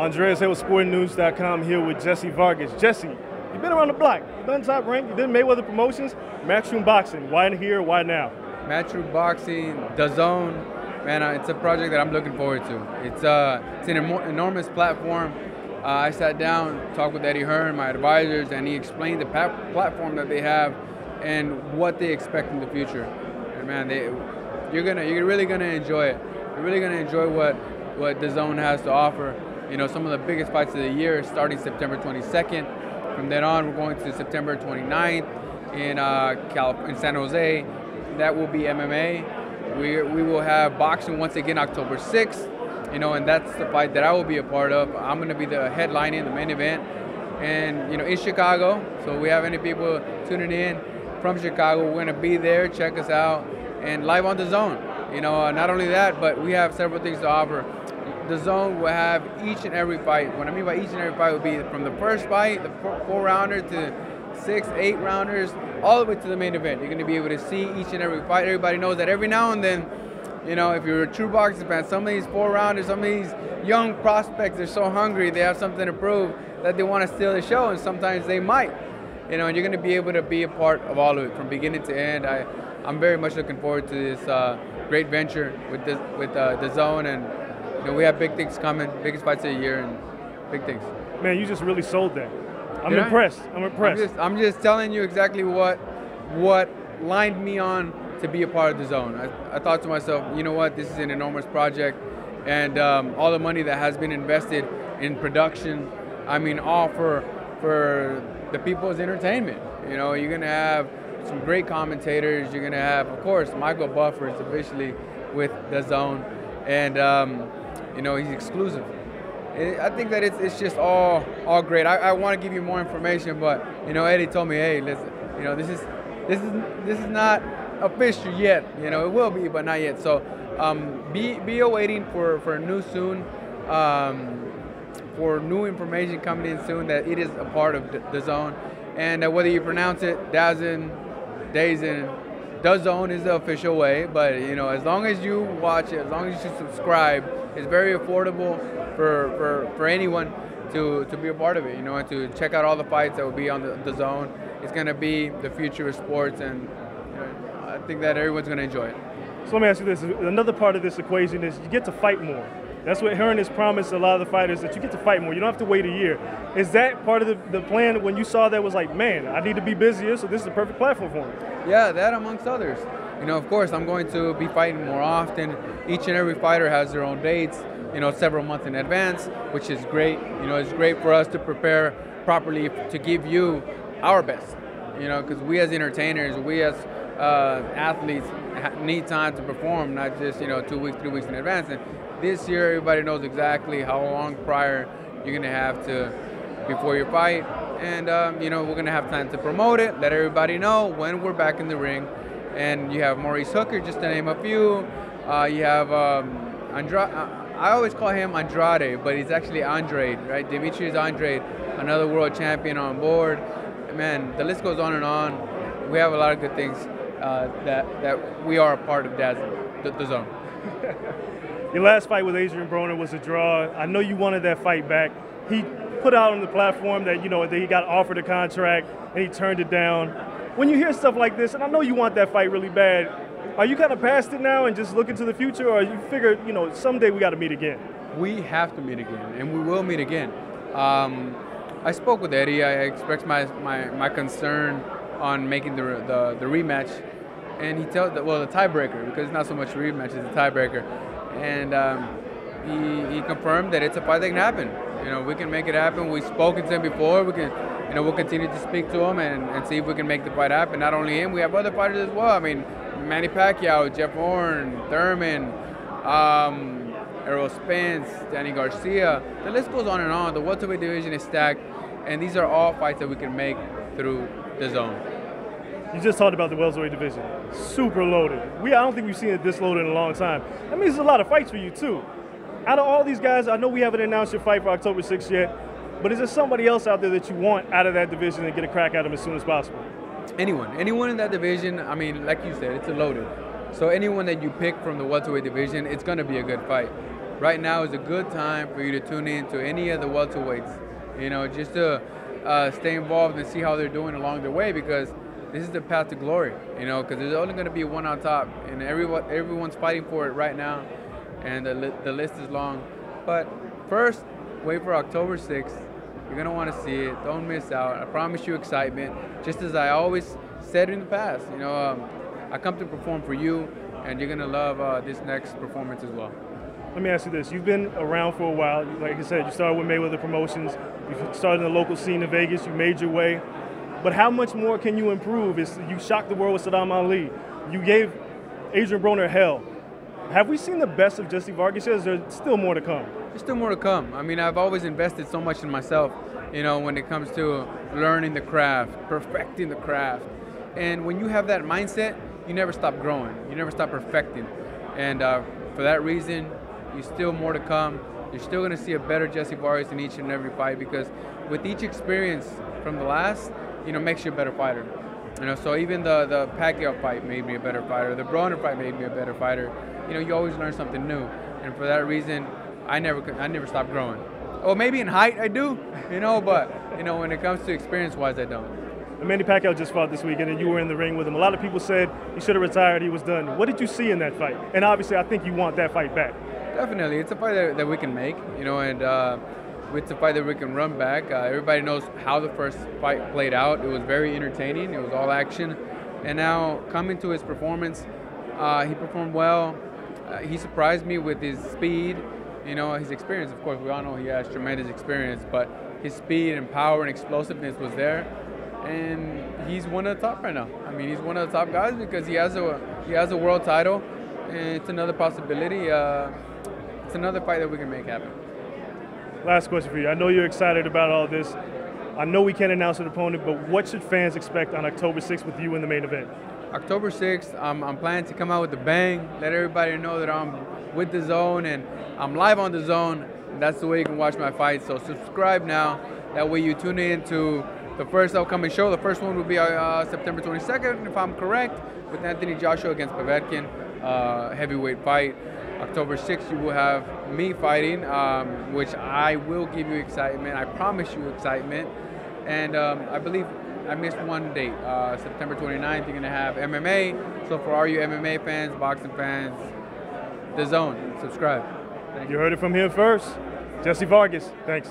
Andreas here with SportingNews.com here with Jessie Vargas. Jessie, you've been around the block. You've done Top Rank, you've done Mayweather Promotions, Matchroom Boxing. Why here, why now? Matchroom Boxing, DAZN, man, it's a project that I'm looking forward to. It's an enormous platform. I sat down, talked with Eddie Hearn, my advisors, and he explained the platform that they have and what they expect in the future. And man, you're really gonna enjoy it. You're really gonna enjoy what DAZN has to offer. You know, some of the biggest fights of the year, starting September 22nd. From then on, we're going to September 29th in San Jose. That will be MMA. We will have boxing once again October 6th. You know, and that's the fight that I will be a part of. I'm going to be the headlining, the main event, and you know, in Chicago. So we have any people tuning in from Chicago, we're going to be there. Check us out, and live on DAZN. You know, not only that, but we have several things to offer. DAZN will have each and every fight. What I mean by each and every fight would be from the first fight, the 4-rounder, to 6, 8-rounders, all the way to the main event. You're going to be able to see each and every fight. Everybody knows that every now and then, you know, if you're a true boxing fan, some of these 4-rounders, some of these young prospects are so hungry, they have something to prove that they want to steal the show, and sometimes they might. You know, and you're going to be able to be a part of all of it from beginning to end. I'm very much looking forward to this great venture with DAZN, and you know, we have big things coming, biggest fights of the year, and big things. Man, you just really sold that. I'm impressed. I'm impressed. I'm just telling you exactly what lined me on to be a part of DAZN. I thought to myself, you know what, this is an enormous project, and all the money that has been invested in production, I mean, all for the people's entertainment. You know, you're gonna have some great commentators. You're gonna have, of course, Michael Buffer is officially with DAZN, and you know, he's exclusive. I think that it's just all great. I want to give you more information, but you know, Eddie told me, hey, listen, you know, this is not official yet. You know, it will be, but not yet. So be awaiting for news soon, for new information coming in soon that it is a part of DAZN. And whether you pronounce it DAZN, DAZN is the official way. But you know, as long as you watch it, as long as you subscribe, it's very affordable for anyone to be a part of it. You know, and to check out all the fights that will be on the DAZN. It's going to be the future of sports, and you know, I think that everyone's going to enjoy it. So let me ask you this. Another part of this equation is you get to fight more. That's what Hearn has promised a lot of the fighters, that you get to fight more. You don't have to wait a year. Is that part of the plan when you saw that was like, man, I need to be busier, so this is the perfect platform for me? Yeah, that amongst others. You know, of course, I'm going to be fighting more often. Each and every fighter has their own dates, you know, several months in advance, which is great. You know, it's great for us to prepare properly to give you our best. You know, because we as entertainers, we as athletes need time to perform, not just, you know, 2 weeks, 3 weeks in advance. And this year, everybody knows exactly how long prior you're going to have to before your fight. And, you know, we're going to have time to promote it, let everybody know when we're back in the ring. And you have Maurice Hooker, just to name a few. You have Andrade. I always call him Andrade, but he's actually Andrade, right? Demetrius Andrade, another world champion on board. Man, the list goes on and on. We have a lot of good things that we are a part of DAZN. Your last fight with Adrian Broner was a draw. I know you wanted that fight back. He put out on the platform that, you know, that he got offered a contract and he turned it down. When you hear stuff like this, and I know you want that fight really bad, are you kind of past it now and just looking to the future, or you figure, you know, someday we got to meet again? We have to meet again, and we will meet again. I spoke with Eddie. I expressed my concern on making the rematch, and he told the tiebreaker, because it's not so much a rematch, it's a tiebreaker, and he confirmed that it's a fight that can happen. You know, we can make it happen. We've spoken to him before. We can, you know, we'll continue to speak to him and see if we can make the fight happen. Not only him, we have other fighters as well. I mean, Manny Pacquiao, Jeff Horn, Thurman, Errol Spence, Danny Garcia. The list goes on and on. The welterweight division is stacked, and these are all fights that we can make through DAZN. You just talked about the welterweight division. Super loaded. I don't think we've seen it this loaded in a long time. That means there's a lot of fights for you, too. Out of all these guys, I know we haven't announced your fight for October 6th yet, but is there somebody else out there that you want out of that division and get a crack at them as soon as possible? Anyone in that division. I mean, like you said, it's a loaded. So anyone that you pick from the welterweight division, it's going to be a good fight. right now is a good time for you to tune in to any of the welterweights. Just to stay involved and see how they're doing along the way, because this is the path to glory. Because there's only going to be one on top, and everyone's fighting for it right now, and the list is long. But first, wait for October 6th. You're going to want to see it. Don't miss out. I promise you excitement. Just as I always said in the past, I come to perform for you, and you're going to love this next performance as well. Let me ask you this. You've been around for a while. Like I said, you started with Mayweather Promotions. You started in the local scene in Vegas. You made your way. But how much more can you improve? You shocked the world with Saddam Ali. You gave Adrian Broner hell. Have we seen the best of Jessie Vargas? Is there still more to come? There's still more to come. I mean, I've always invested so much in myself, when it comes to learning the craft, perfecting the craft. And when you have that mindset, you never stop growing. You never stop perfecting. And for that reason, there's still more to come. You're still going to see a better Jessie Vargas in each and every fight, because with each experience from the last, makes you a better fighter. So even the Pacquiao fight made me a better fighter. The Broner fight made me a better fighter. You always learn something new. And for that reason, I never stop growing. Oh, maybe in height I do, but when it comes to experience-wise, I don't. Manny Pacquiao just fought this weekend, and you were in the ring with him. A lot of people said he should have retired, he was done. What did you see in that fight? And obviously, I think you want that fight back. Definitely. It's a fight that we can make, and it's a fight that we can run back. Everybody knows how the first fight played out. It was very entertaining. It was all action. And now, coming to his performance, he performed well. He surprised me with his speed, his experience. Of course, we all know he has tremendous experience, but his speed and power and explosiveness was there. And he's one of the top right now. I mean, he's one of the top guys because he has a world title, and it's another possibility. It's another fight that we can make happen. Last question for you. I know you're excited about all this. I know we can't announce an opponent, but what should fans expect on October 6th with you in the main event? October 6th, I'm planning to come out with a bang, let everybody know that I'm with DAZN and I'm live on DAZN. And that's the way you can watch my fight. So subscribe now. That way you tune in to the first upcoming show. The first one will be September 22nd, if I'm correct, with Anthony Joshua against Povetkin, heavyweight fight. October 6th, you will have me fighting, which I will give you excitement. I promise you excitement. And I believe I missed one date. September 29th, you're going to have MMA. So for all you MMA fans, boxing fans, DAZN, subscribe. You heard it from here first. Jessie Vargas, thanks.